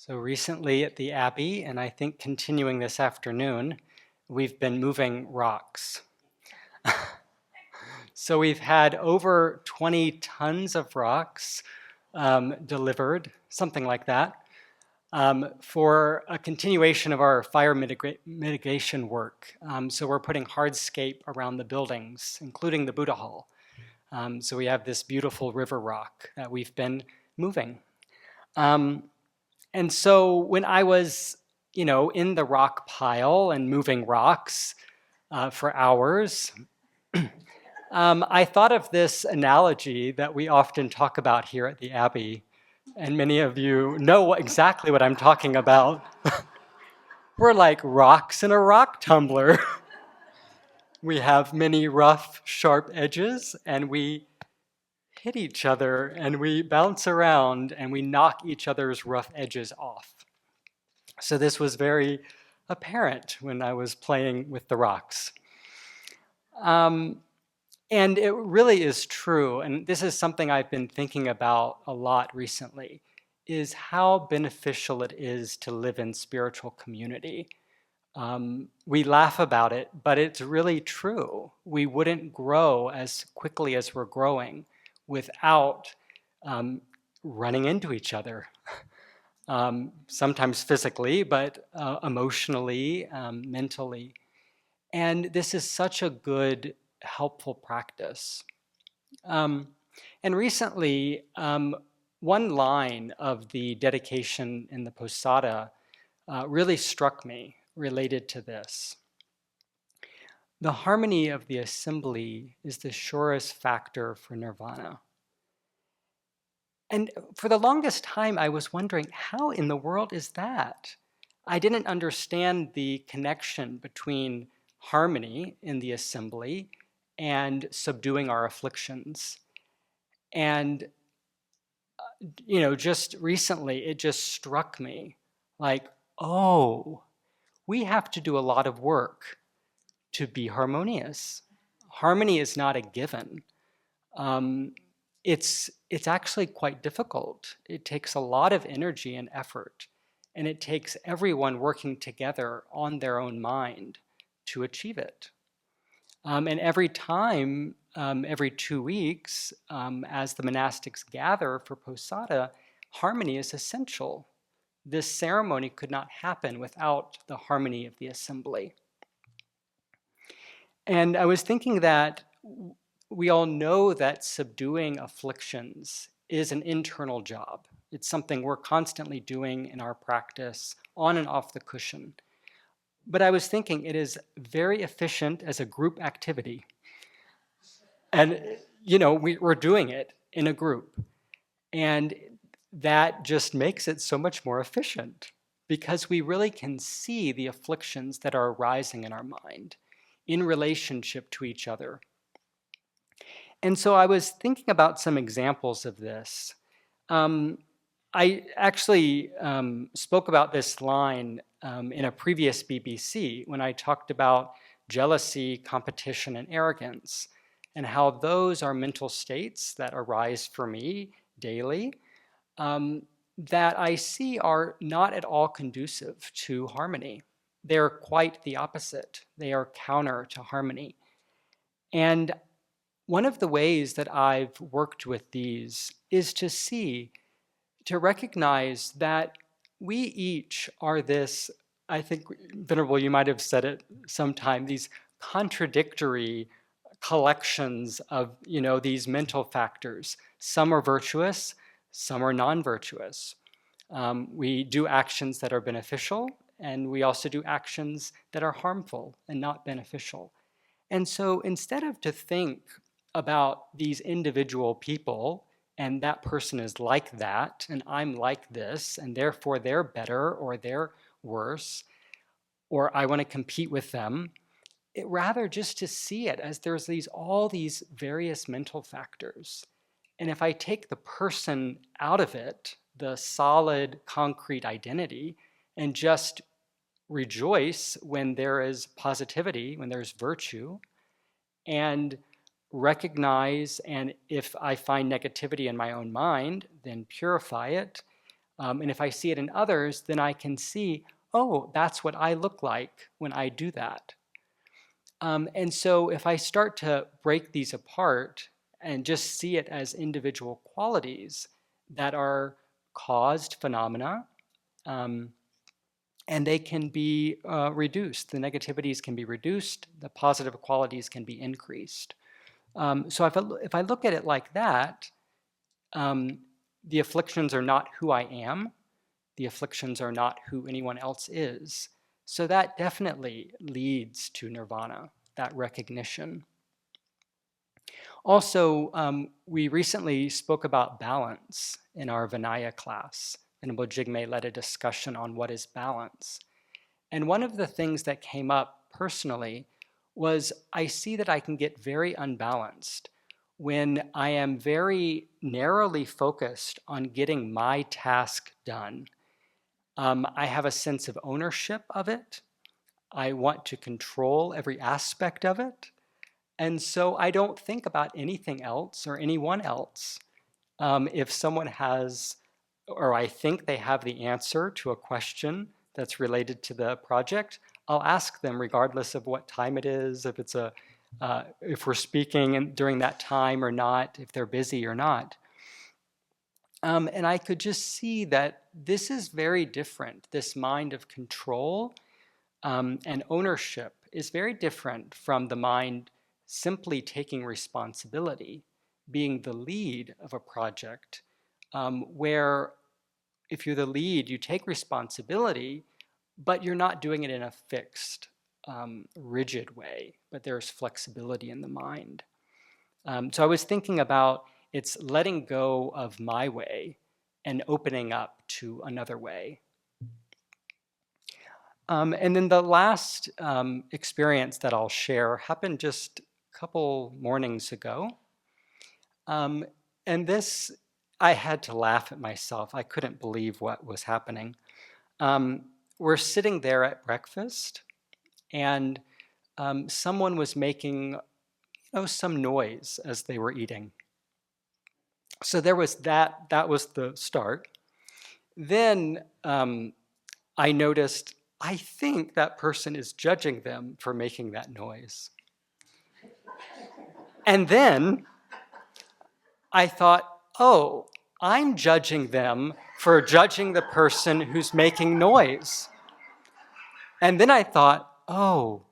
So recently at the Abbey, and I think continuing this afternoon, we've been moving rocks. So we've had over 20 tons of rocks delivered, something like that, for a continuation of our fire mitigation work. So we're putting hardscape around the buildings, including the Buddha Hall. So we have this beautiful river rock that we've been moving. And so when I was, in the rock pile and moving rocks for hours, I thought of this analogy that we often talk about here at the Abbey, and many of you know exactly what I'm talking about. We're like rocks in a rock tumbler. We have many rough, sharp edges, and we hit each other, and we bounce around, and we knock each other's rough edges off. So this was very apparent when I was playing with the rocks. And it really is true, and this is something I've been thinking about a lot recently, is how beneficial it is to live in spiritual community. We laugh about it, but it's really true. We wouldn't grow as quickly as we're growing without running into each other. Sometimes physically, but emotionally, mentally. And this is such a good, helpful practice. And recently, one line of the dedication in the Posada really struck me related to this. The harmony of the assembly is the surest factor for nirvana. And for the longest time, I was wondering, how in the world is that? I didn't understand the connection between harmony in the assembly and subduing our afflictions. And, just recently, it just struck me like, oh, we have to do a lot of work to be harmonious. Harmony is not a given. It's actually quite difficult. It takes a lot of energy and effort, and it takes everyone working together on their own mind to achieve it. And every time, every 2 weeks, as the monastics gather for Posada, harmony is essential. This ceremony could not happen without the harmony of the assembly. And I was thinking that we all know that subduing afflictions is an internal job. It's something we're constantly doing in our practice, on and off the cushion. But I was thinking it is very efficient as a group activity. And, we're doing it in a group. And that just makes it so much more efficient because we really can see the afflictions that are arising in our mind in relationship to each other. And so I was thinking about some examples of this. I actually spoke about this line in a previous BBC when I talked about jealousy, competition, and arrogance, and how those are mental states that arise for me daily that I see are not at all conducive to harmony. They're quite the opposite. They are counter to harmony. And one of the ways that I've worked with these is to recognize that we each are this, I think, Venerable, you might have said it sometime, these contradictory collections of, these mental factors. Some are virtuous, some are non-virtuous. We do actions that are beneficial, and we also do actions that are harmful and not beneficial. And so instead of to think about these individual people, and that person is like that, and I'm like this, and therefore they're better or they're worse, or I want to compete with them, rather just to see it as there's all these various mental factors. And if I take the person out of it, the solid, concrete identity, and just rejoice when there is positivity, when there's virtue, and recognize, and if I find negativity in my own mind, then purify it, And if I see it in others, then I can see, oh, that's what I look like when I do that. And so if I start to break these apart and just see it as individual qualities that are caused phenomena, and they can be reduced. The negativities can be reduced. The positive qualities can be increased. So if I look at it like that, the afflictions are not who I am. The afflictions are not who anyone else is. So that definitely leads to nirvana, that recognition. Also, we recently spoke about balance in our Vinaya class, and Jigme led a discussion on what is balance. And one of the things that came up personally was I see that I can get very unbalanced when I am very narrowly focused on getting my task done. I have a sense of ownership of it. I want to control every aspect of it. And so I don't think about anything else or anyone else. If someone has, or I think they have the answer to a question that's related to the project, I'll ask them regardless of what time it is, if we're speaking during that time or not, if they're busy or not. And I could just see that this is very different. This mind of control and ownership is very different from the mind simply taking responsibility, being the lead of a project, where if you're the lead, you take responsibility, but you're not doing it in a fixed, rigid way, but there's flexibility in the mind. So I was thinking about it's letting go of my way and opening up to another way. And then the last experience that I'll share happened just a couple mornings ago. And this, I had to laugh at myself. I couldn't believe what was happening. We're sitting there at breakfast, and someone was making some noise as they were eating. So there was that was the start. Then I noticed, I think that person is judging them for making that noise. And then I thought, oh, I'm judging them for judging the person who's making noise. And then I thought, oh,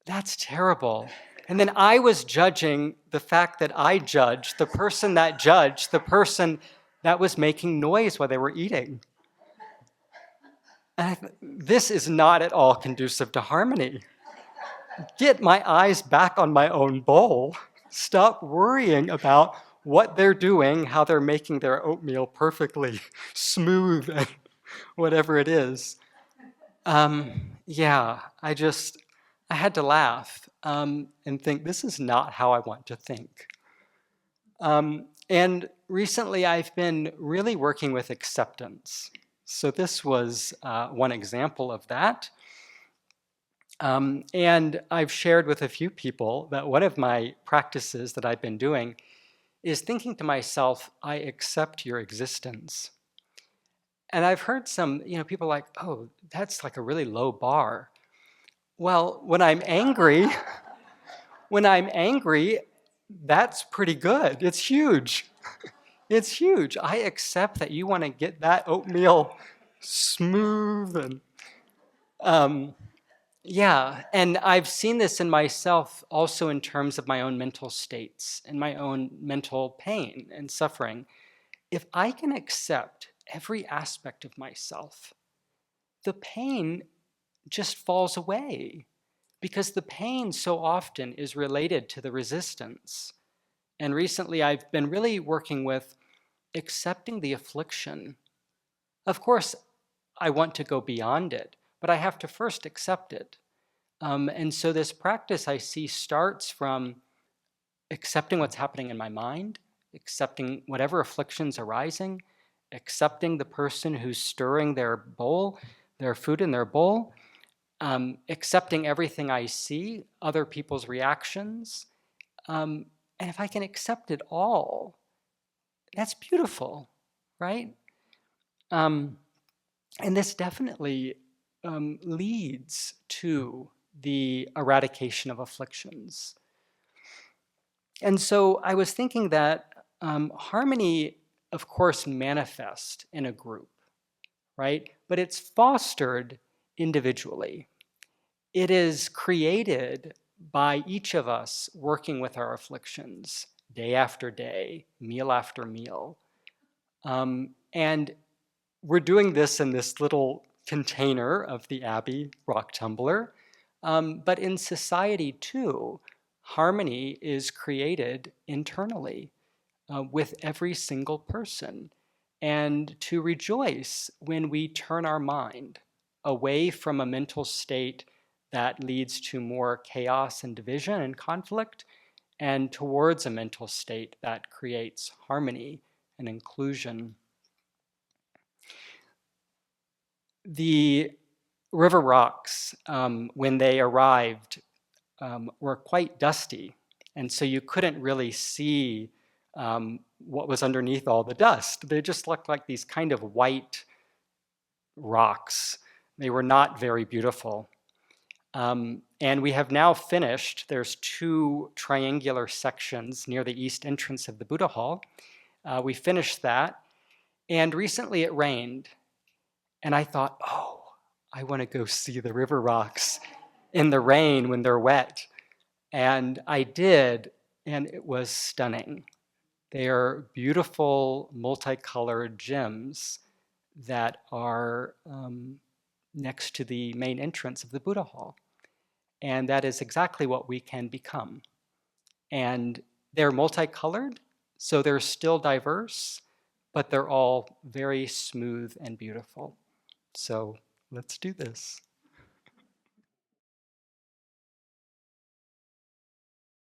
that's terrible. And then I was judging the fact that I judged the person that was making noise while they were eating. And this is not at all conducive to harmony. Get my eyes back on my own bowl. Stop worrying about what they're doing, how they're making their oatmeal perfectly smooth and whatever it is. I had to laugh and think, this is not how I want to think. And recently I've been really working with acceptance. So this was one example of that. And I've shared with a few people that one of my practices that I've been doing is thinking to myself, I accept your existence. And I've heard some people like, oh, that's like a really low bar. Well, when I'm angry, that's pretty good. It's huge. It's huge. I accept that you want to get that oatmeal smooth and and I've seen this in myself also in terms of my own mental states and my own mental pain and suffering. If I can accept every aspect of myself, the pain just falls away because the pain so often is related to the resistance. And recently I've been really working with accepting the affliction. Of course, I want to go beyond it, but I have to first accept it. And so this practice I see starts from accepting what's happening in my mind, accepting whatever afflictions arising, accepting the person who's stirring their food in their bowl, accepting everything I see, other people's reactions. And if I can accept it all, that's beautiful, right? And this definitely leads to the eradication of afflictions. And so I was thinking that harmony, of course, manifests in a group, right? But it's fostered individually. It is created by each of us working with our afflictions day after day, meal after meal. And we're doing this in this little container of the Abbey rock tumbler. But in society too, harmony is created internally with every single person. And to rejoice when we turn our mind away from a mental state that leads to more chaos and division and conflict, and towards a mental state that creates harmony and inclusion. The river rocks, when they arrived, were quite dusty, and so you couldn't really see what was underneath all the dust. They just looked like these kind of white rocks. They were not very beautiful. And we have now finished. There's 2 triangular sections near the east entrance of the Buddha Hall. We finished that, and recently it rained, and I thought, oh, I want to go see the river rocks in the rain when they're wet. And I did, and it was stunning. They are beautiful, multicolored gems that are next to the main entrance of the Buddha Hall. And that is exactly what we can become. And they're multicolored, so they're still diverse, but they're all very smooth and beautiful. So let's do this.